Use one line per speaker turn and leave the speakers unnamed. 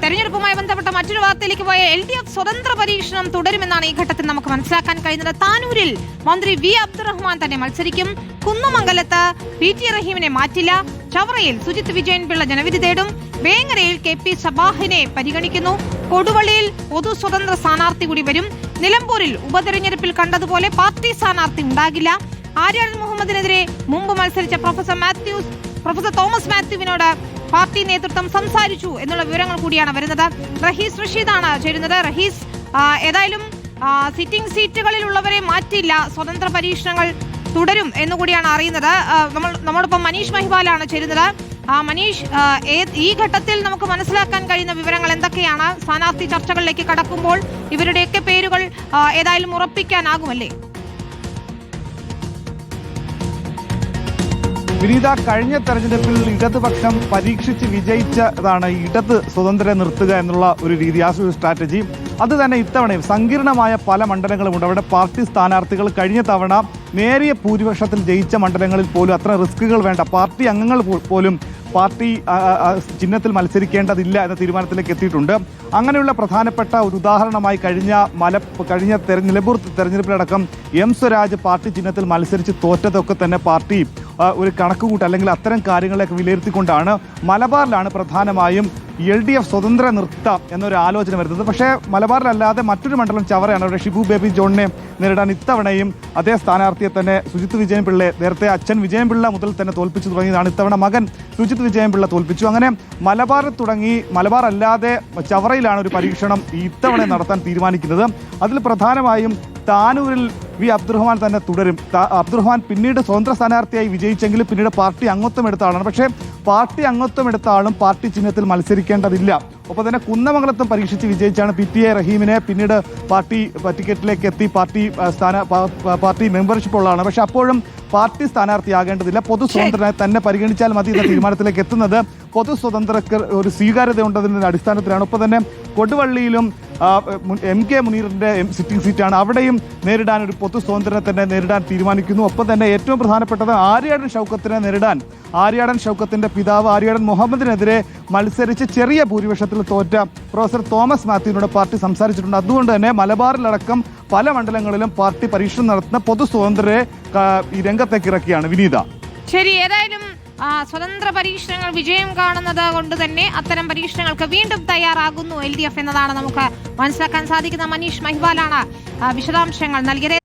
തെരഞ്ഞെടുപ്പുമായി ബന്ധപ്പെട്ട മറ്റൊരു വാർത്തയിലേക്ക് പോയ LDF സ്വതന്ത്ര പരീക്ഷണം തുടരുമെന്നാണ് ഈ ഘട്ടത്തിൽ നമുക്ക് മനസ്സിലാക്കാൻ കഴിയുന്നത്. താനൂരിൽ മന്ത്രി വി അബ്ദുറഹ്മാൻ തന്നെ മത്സരിക്കും. കുന്നമംഗലത്ത് PT റഹീമിനെ മാറ്റില്ല. ചവറയിൽ സുജിത് വിജയൻ പിള്ള ജനവിധി തേടും. വേങ്ങരയിൽ KP സബാഹിനെ പരിഗണിക്കുന്നു. കൊടുവള്ളിയിൽ പൊതു സ്വതന്ത്ര സ്ഥാനാർത്ഥി കൂടി വരും. നിലമ്പൂരിൽ ഉപതെരഞ്ഞെടുപ്പിൽ കണ്ടതുപോലെ പാർട്ടി സ്ഥാനാർത്ഥി ഉണ്ടാകില്ല. ആര്യാടൻ മുഹമ്മദിനെതിരെ മുമ്പ് മത്സരിച്ച പ്രൊഫസർ തോമസ് മാത്യുവിനോട് പാർട്ടി നേതൃത്വം സംസാരിച്ചു എന്നുള്ള വിവരങ്ങൾ കൂടിയാണ് വരുന്നത്. റഹീസ് റഷീദാണ് ചേരുന്നത്. റഹീസ്, ഏതായാലും സിറ്റിംഗ് സീറ്റുകളിലുള്ളവരെ മാറ്റില്ല, സ്വതന്ത്ര പരീക്ഷണങ്ങൾ തുടരും എന്നുകൂടിയാണ് അറിയുന്നത്. നമ്മോടൊപ്പം മനീഷ് മഹിവാലാണ് ചേരുന്നത്. മനീഷ്, ഈ ഘട്ടത്തിൽ നമുക്ക് മനസ്സിലാക്കാൻ കഴിയുന്ന വിവരങ്ങൾ എന്തൊക്കെയാണ്? സ്ഥാനാർത്ഥി ചർച്ചകളിലേക്ക് കടക്കുമ്പോൾ ഇവരുടെയൊക്കെ പേരുകൾ ഏതായാലും ഉറപ്പിക്കാനാകുമല്ലേ?
വിനീത, കഴിഞ്ഞ തെരഞ്ഞെടുപ്പിൽ ഇടതുപക്ഷം പരീക്ഷിച്ച് വിജയിച്ചതാണ് ഇടത് സ്വതന്ത്രരെ നിർത്തുക എന്നുള്ള ഒരു രീതി, ആ ഒരു സ്ട്രാറ്റജി. അത് തന്നെ ഇത്തവണയും സങ്കീർണമായ പല മണ്ഡലങ്ങളുമുണ്ട്. അവിടെ പാർട്ടി സ്ഥാനാർത്ഥികൾ കഴിഞ്ഞ തവണ നേരിയ ഭൂരിപക്ഷത്തിൽ ജയിച്ച മണ്ഡലങ്ങളിൽ പോലും അത്ര റിസ്കുകൾ വേണ്ട, പാർട്ടി അംഗങ്ങൾ പോലും പാർട്ടി ചിഹ്നത്തിൽ മത്സരിക്കേണ്ടതില്ല എന്ന തീരുമാനത്തിലേക്ക് എത്തിയിട്ടുണ്ട്. അങ്ങനെയുള്ള പ്രധാനപ്പെട്ട ഒരു ഉദാഹരണമായി കഴിഞ്ഞ നിലമ്പൂർ തെരഞ്ഞെടുപ്പിലടക്കം M സ്വരാജ് പാർട്ടി ചിഹ്നത്തിൽ മത്സരിച്ച് തോറ്റതൊക്കെ തന്നെ പാർട്ടി ഒരു കണക്കുകൂട്ട് അല്ലെങ്കിൽ അത്തരം കാര്യങ്ങളെയൊക്കെ വിലയിരുത്തിക്കൊണ്ടാണ്. മലബാറിലാണ് പ്രധാനമായും LDF സ്വതന്ത്ര നിർത്താം എന്നൊരു ആലോചന വരുന്നത്. പക്ഷേ മലബാറിലല്ലാതെ മറ്റൊരു മണ്ഡലം ചവറയാണ്. അവിടെ ഷിബു ബേബി ജോണിനെ നേരിടാൻ ഇത്തവണയും അതേ സ്ഥാനാർത്ഥിയെ തന്നെ സുജിത് വിജയൻ പിള്ളയെ നേരത്തെ അച്ഛൻ വിജയൻ പിള്ള മുതൽ തന്നെ തോൽപ്പിച്ചു തുടങ്ങിയതാണ്. ഇത്തവണ മകൻ സുജിത് വിജയൻ പിള്ള തോൽപ്പിച്ചു. അങ്ങനെ മലബാറിൽ തുടങ്ങി മലബാർ അല്ലാതെ ചവറയിലാണ് ഒരു പരീക്ഷണം ഇത്തവണ നടത്താൻ തീരുമാനിക്കുന്നത്. അതിൽ പ്രധാനമായും താനൂരിൽ വി അബ്ദുറഹ്മാൻ തന്നെ തുടരും. അബ്ദുറഹ്മാൻ പിന്നീട് സ്വതന്ത്ര സ്ഥാനാർത്ഥിയായി വിജയിച്ചെങ്കിലും പിന്നീട് പാർട്ടി അംഗത്വം എടുത്ത ആളാണ്. പക്ഷേ പാർട്ടി അംഗത്വം എടുത്ത ആളും പാർട്ടി ചിഹ്നത്തിൽ മത്സരിക്കേണ്ടതില്ല. ഒപ്പം തന്നെ കുന്നമംഗലത്തും പരീക്ഷിച്ച് വിജയിച്ചാണ് PT റഹീമിനെ പിന്നീട് പാർട്ടി ടിക്കറ്റിലേക്ക് എത്തി പാർട്ടി മെമ്പർഷിപ്പ് ഉള്ളതാണ്. പക്ഷെ അപ്പോഴും പാർട്ടി സ്ഥാനാർത്ഥിയാകേണ്ടതില്ല, പൊതു സ്വതന്ത്രനെ തന്നെ പരിഗണിച്ചാൽ മതി എന്ന തീരുമാനത്തിലേക്ക് എത്തുന്നത് പൊതു സ്വതന്ത്രക്ക് ഒരു സ്വീകാര്യത ഉണ്ടതിൻ്റെ അടിസ്ഥാനത്തിലാണ്. ഒപ്പം തന്നെ കൊടുവള്ളിയിലും MK മുനീറിന്റെ സിറ്റിംഗ് സീറ്റാണ്. അവിടെയും നേരിടാൻ ഒരു പൊതു സ്വതന്ത്രനെ തന്നെ നേരിടാൻ തീരുമാനിക്കുന്നു. ഒപ്പം തന്നെ ഏറ്റവും പ്രധാനപ്പെട്ടത് ആര്യാടൻ ഷൗക്കത്തിനെ നേരിടാൻ ആര്യാടൻ ഷൗക്കത്തിന്റെ പിതാവ് ആര്യാടൻ മുഹമ്മദിനെതിരെ മത്സരിച്ച് ചെറിയ ഭൂരിപക്ഷത്തിൽ തോറ്റ പ്രൊഫസർ തോമസ് മാത്യുവിനോട് പാർട്ടി സംസാരിച്ചിട്ടുണ്ട്. അതുകൊണ്ട് തന്നെ മലബാറിലടക്കം പല മണ്ഡലങ്ങളിലും പാർട്ടി പരീക്ഷണം നടത്തുന്ന പൊതു സ്വതന്ത്രരെ ഈ രംഗത്തേക്ക് ഇറക്കിയാണ്. വിനീത,
ശരി, ഏതായാലും സ്വതന്ത്ര പരീക്ഷണങ്ങൾ വിജയം കാണുന്നത് കൊണ്ട് തന്നെ അത്തരം പരീക്ഷണങ്ങൾക്ക് വീണ്ടും തയ്യാറാകുന്നു LDF എന്നതാണ് നമുക്ക് മനസ്സിലാക്കാൻ സാധിക്കുന്ന. മനീഷ് മഹിവാലാണ് വിശദാംശങ്ങൾ നൽകിയത്.